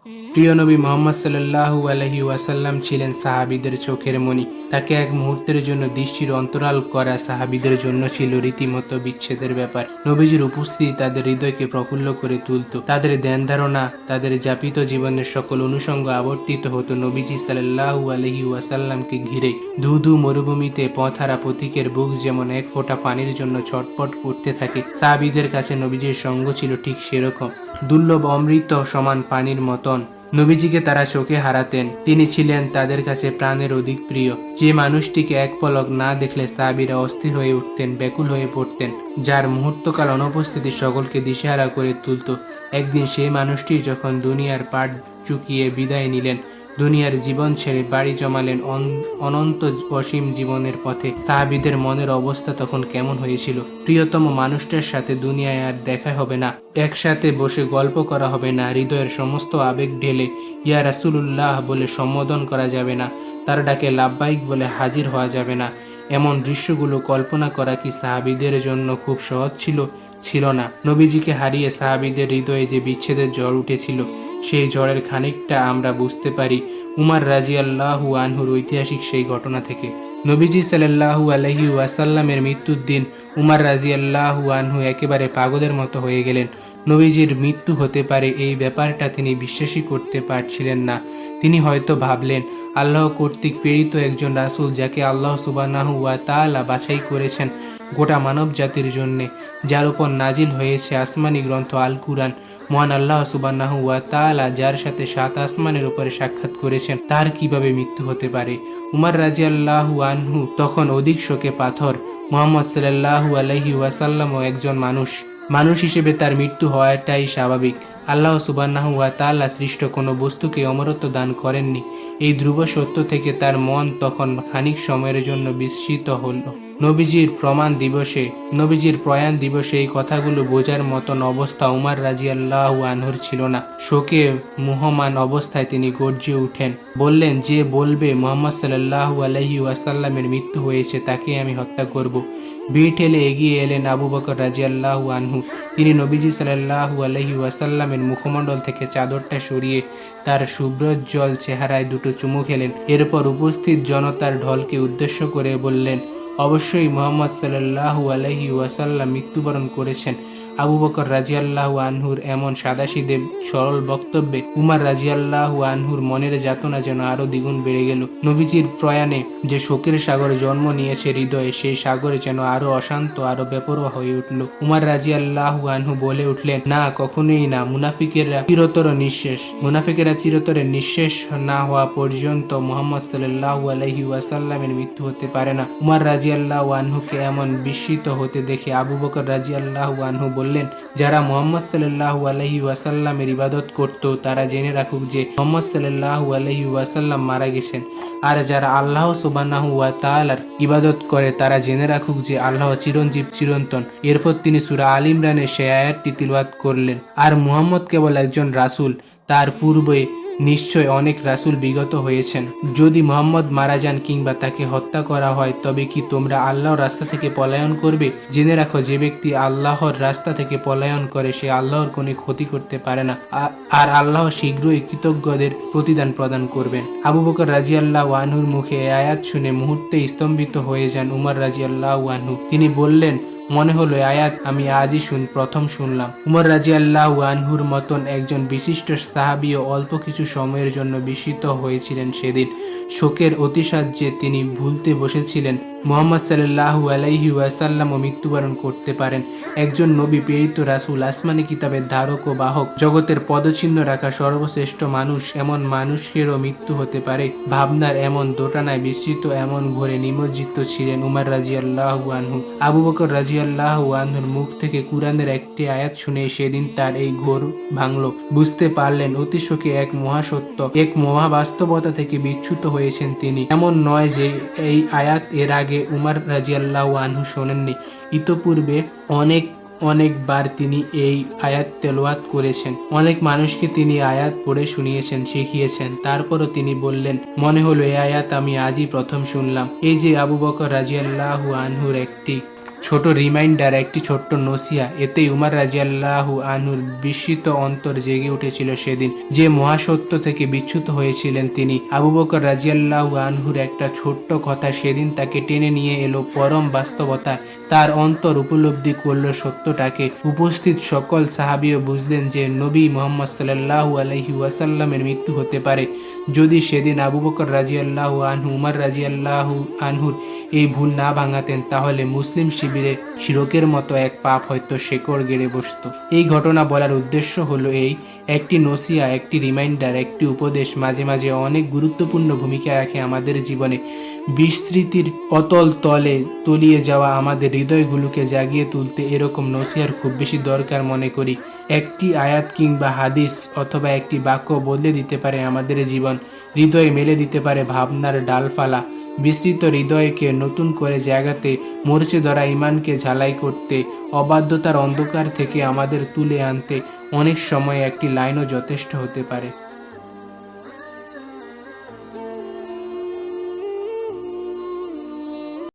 প্রিয় নবী মুহাম্মদ সাল্লাল্লাহু আলাইহি ওয়াসাল্লাম ছিলেন সাহাবীদের চোখের মণি। তাকে এক মুহূর্তের জন্য দৃষ্টির অন্তরাল করা সাহাবীদের জন্য ছিল রীতিমতো বিচ্ছেদের ব্যাপার। নবীজির উপস্থিতি তাদের হৃদয়কে প্রফুল্ল করে তুলত। তাদের ধ্যান ধারণা, তাদের যাপিত জীবনের সকল অনুষঙ্গ আবর্তিত হতো নবীজি সাল্লাল্লাহু আলাইহি ওয়াসাল্লামকে ঘিরে। ধু মরুভূমিতে পথহারা পথিকের বুক যেমন এক ফোঁটা পানির জন্য ছটফট করতে থাকে, সাহাবীদের কাছে নবীজির সঙ্গ ছিল ঠিক সেরকম, দুর্লভ অমৃত সমান পানির মতন। নবীজিকে তারা চোখে হারাতেন। তিনি ছিলেন তাদের কাছে প্রাণের অধিক প্রিয়। যে মানুষটিকে এক পলক না দেখলে সাহাবীরা অস্থির হয়ে উঠতেন, ব্যাকুল হয়ে পড়তেন, যার মুহূর্তকাল অনুপস্থিতি সকলকে দিশেহারা করে তুলত। একদিন সেই মানুষটি যখন দুনিয়ার পাট চুকিয়ে বিদায় নিলেন, দুনিয়ার জীবন ছেড়ে বাড়ি জমালেন অনন্ত অসীম জীবনের পথে, সাহাবীদের মনের অবস্থা তখন কেমন হয়েছিল? প্রিয়তম মানুষটার সাথে দুনিয়ায় আর দেখা হবে না, একসাথে বসে গল্প করা হবে না, হৃদয়ের সমস্ত আবেগ ঢেলে ইয়া রাসূলুল্লাহ বলে সম্বোধন করা যাবে না, তার ডাকে লাব্বাইক বলে হাজির হওয়া যাবে না। এমন দৃশ্যগুলো কল্পনা করা কি সাহাবীদের জন্য খুব সহজ ছিল? ছিল না। নবীজিকে হারিয়ে সাহাবীদের হৃদয়ে যে বিচ্ছেদের ঝড় উঠেছিল, সেই ঝড়ের খানিকটা আমরা বুঝতে পারি উমর রাদিয়াল্লাহু আনহুর ঐতিহাসিক সেই ঘটনা থেকে। নবীজি সাল্লাল্লাহু আলাইহি ওয়াসাল্লামের মৃত্যুর দিন উমর রাদিয়াল্লাহু আনহু একেবারে পাগলের মতো হয়ে গেলেন। নবীজির মৃত্যু হতে পারে এই ব্যাপারটা তিনি বিশ্বাসই করতে পারছিলেন না। তিনি হয়তো ভাবলেন, আল্লাহ কর্তৃক প্রেরিত একজন রাসূল, যাকে আল্লাহ সুবহানাহু ওয়া তাআলা বাছাই করেছেন গোটা মানব জাতির জন্যে, যার উপর নাজিল হয়েছে আসমানি গ্রন্থ আল কুরআন, মহান আল্লাহ সুবহানাহু ওয়া তাআলা যার সাথে 7 আসমানের উপরে সাক্ষাৎ করেছেন, তার কিভাবে মৃত্যু হতে পারে? উমর রাদিয়াল্লাহু আনহু তখন অধিক শোকে পাথর। মুহাম্মদ সাল্লাল্লাহু আলাইহি ওয়াসাল্লামও একজন মানুষ হিসেবে তার মৃত্যু হওয়াটাই স্বাভাবিক। আল্লাহ সুবহানাহু ওয়া তাআলা সৃষ্ট কোনো বস্তুকে অমরত্ব দান করেননি। এই ধ্রুব সত্য থেকে তার মন তখন খানিক সময়ের জন্য বিস্মিত হল। নবীজির প্রয়াণ দিবসে এই কথাগুলো বোঝার মতন অবস্থা উমর রাদিয়াল্লাহু আনহুর ছিল না। শোকে মুহ্যমান অবস্থায় তিনি গর্জে উঠেন, বললেন, যে বলবে মুহাম্মদ সাল্লাল্লাহু আলাইহি ওয়াসাল্লামের মৃত্যু হয়েছে, তাকে আমি হত্যা করব। ভিড় ঠেলে এগিয়ে এলেন আবু বকর রাদিয়াল্লাহু আনহু। তিনি নবীজি সাল্লাল্লাহু আলাইহি ওয়াসাল্লামের মুখমণ্ডল থেকে চাদরটা সরিয়ে তার শুভ্রোজ্জ্বল চেহারায় দুটো চুমু খেলেন। এরপর উপস্থিত জনতার ঢলকে উদ্দেশ্য করে বললেন, অবশ্যই মুহাম্মদ সাল্লাল্লাহু আলাইহি ওয়াসাল্লাম মৃত্যুবরণ করেছেন। আবু বকর রাদিয়াল্লাহু আনহুর এমন সাদাসিধে সরল বক্তব্যে উমর রাদিয়াল্লাহু আনহুর মনের যাতনা যেন আরো দ্বিগুণ বেড়ে গেল। নবীজির প্রয়াণে যে শোকের সাগর জন্ম নিয়েছে হৃদয়ে, সেই সাগরে যেন আরো অশান্ত, আরো বেপরোয়া হয়ে উঠল। উমর রাদিয়াল্লাহু আনহু বলে উঠলেন, না, কখনোই না। মুনাফিকেরা চিরতরে নিঃশেষ না হওয়া পর্যন্ত মুহাম্মদ সাল্লাল্লাহু আলাইহি ওয়াসাল্লামের মৃত্যু হতে পারে না। উমর রাদিয়াল্লাহু আনহুকে এমন বিস্মিত হতে দেখে আবু বকর রাদিয়াল্লাহু আনহু বললেন, যারা মুহাম্মদ সাল্লাল্লাহু আলাইহি ওয়াসাল্লামের ইবাদত করত, তারা জেনে রাখুক যে মুহাম্মদ সাল্লাল্লাহু আলাইহি ওয়াসাল্লাম মারা গেছেন। আর যারা আল্লাহ সুবহানাহু ওয়া তাআলার ইবাদত করে, তারা জেনে রাখুক যে আল্লাহ চিরঞ্জীব, চিরন্তন। এরপর তিনি সূরা আল ইমরানের সেই আয়াতটি তিলাওয়াত করলেন, আর মুহাম্মদ কেবল একজন রাসূল, তার পূর্বে নিশ্চয় অনেক রাসূল বিগত হয়েছেন। যদি মুহাম্মদ মারা যান কিংবা তাকে হত্যা করা হয়, তবে কি তোমরা আল্লাহর রাস্তা থেকে পলায়ন করবে? জেনে রাখো, যে ব্যক্তি আল্লাহর রাস্তা থেকে পলায়ন করে, সে আল্লাহর কোনো ক্ষতি করতে পারে না, আর আল্লাহ শীঘ্রই কৃতজ্ঞদের প্রতিদান প্রদান করবেন। আবু বকর রাদিয়াল্লাহু আনহুর মুখে এই আয়াত শুনে মুহূর্তে স্তম্ভিত হয়ে যান উমর রাদিয়াল্লাহু আনহু। তিনি বললেন, মনে হলো আয়াত আমি আজই প্রথম শুনলাম। উমর রাদিয়াল্লাহু আনহুর মতন একজন বিশিষ্ট সাহাবীও অল্প কিছু সময়ের জন্য বিস্মিত হয়েছিলেন সেদিন। শোকের অতিশয্যে তিনি ভুলতে বসেছিলেন মুহাম্মদ সাল্লাল্লাহু আলাইহি ওয়াসাল্লামও মৃত্যুবরণ করতে পারেন। একজন নবী, প্রেরিত রাসূল, আসমানি কিতাবের ধারক ও বাহক, জগতের পদচিহ্ন রাখা সর্বশ্রেষ্ঠ মানুষ, এমন মানুষেরও মৃত্যু হতে পারে। ভাবনার এমন দোটানায় বিস্মিত, এমন ঘোরে নিমজ্জিত ছিলেন উমর রাদিয়াল্লাহু আনহু। আবু বকর রাদিয়াল্লাহু আনহুর মুখ থেকে কুরআনের একটি আয়াত শুনে সেদিন তার এই ঘোর ভাঙল। বুঝতে পারলেন অতি শোকে এক মহাসত্য, এক মহাবাস্তবতা থেকে বিচ্যুত হয়েছেন তিনি। এমন নয় যে এই আয়াত এর আগে উমর রাদিয়াল্লাহু আনহু শোনেননি। ইতোপূর্বে অনেকবার তিনি এই আয়াত তেলাওয়াত করেছেন, অনেক মানুষকে তিনি আয়াত পড়ে শুনিয়েছেন, শিখিয়েছেন। তারপরও তিনি বললেন, মনে হলো এই আয়াত আমি আজই প্রথম শুনলাম। এই যে আবু বকর রাদিয়াল্লাহু আনহুর একটি ছোট রিমাইন্ডার, একটি ছোট্ট নসিহা। এতেই উমর রাজিয়াল্লাহু আনহুর বিস্মিত অন্তর জেগে উঠেছিল সেদিন যে মহাসত্য থেকে বিচ্যুত হয়েছিলেন তিনি। আবু বকর রাজিয়াল্লাহু আনহুর একটা ছোট্ট কথা সেদিন তাকে টেনে নিয়ে এলো পরম বাস্তবতায়। তার অন্তর উপলব্ধি করল সত্যটাকে। উপস্থিত সকল সাহাবীও বুঝলেন যে নবী মুহাম্মদ সাল্লাল্লাহু আলাইহি ওয়াসাল্লামের মৃত্যু হতে পারে। যদি সেদিন আবু বকর রাজিয়াল্লাহু আনহু উমর রাজিয়াল্লাহু আনহুর এই ভুল না ভাঙাতেন, তাহলে মুসলিম শিবিরে শিরকের মতো এক পাপ হয়তো শেকড় গেড়ে বসত। এই ঘটনা বলার উদ্দেশ্য হলো এই, একটি নসিহা, একটি রিমাইন্ডার, একটি উপদেশ মাঝে মাঝে অনেক গুরুত্বপূর্ণ ভূমিকা রাখে আমাদের জীবনে। বিস্মৃতির অতল তলে তলিয়ে যাওয়া আমাদের হৃদয়গুলোকে জাগিয়ে তুলতে এরকম নসিহার খুব বেশি দরকার মনে করি। একটি আয়াত কিংবা হাদিস অথবা একটি বাক্য বদলে দিতে পারে আমাদের জীবন, হৃদয়ে মেলে দিতে পারে ভাবনার ডালপালা, বিস্তৃত হৃদয়কে নতুন করে জাগাতে, মরচে ধরা ইমানকে ঝালাই করতে, অবাধ্যতার অন্ধকার থেকে আমাদের তুলে আনতে অনেক সময় একটি লাইনও যথেষ্ট হতে পারে।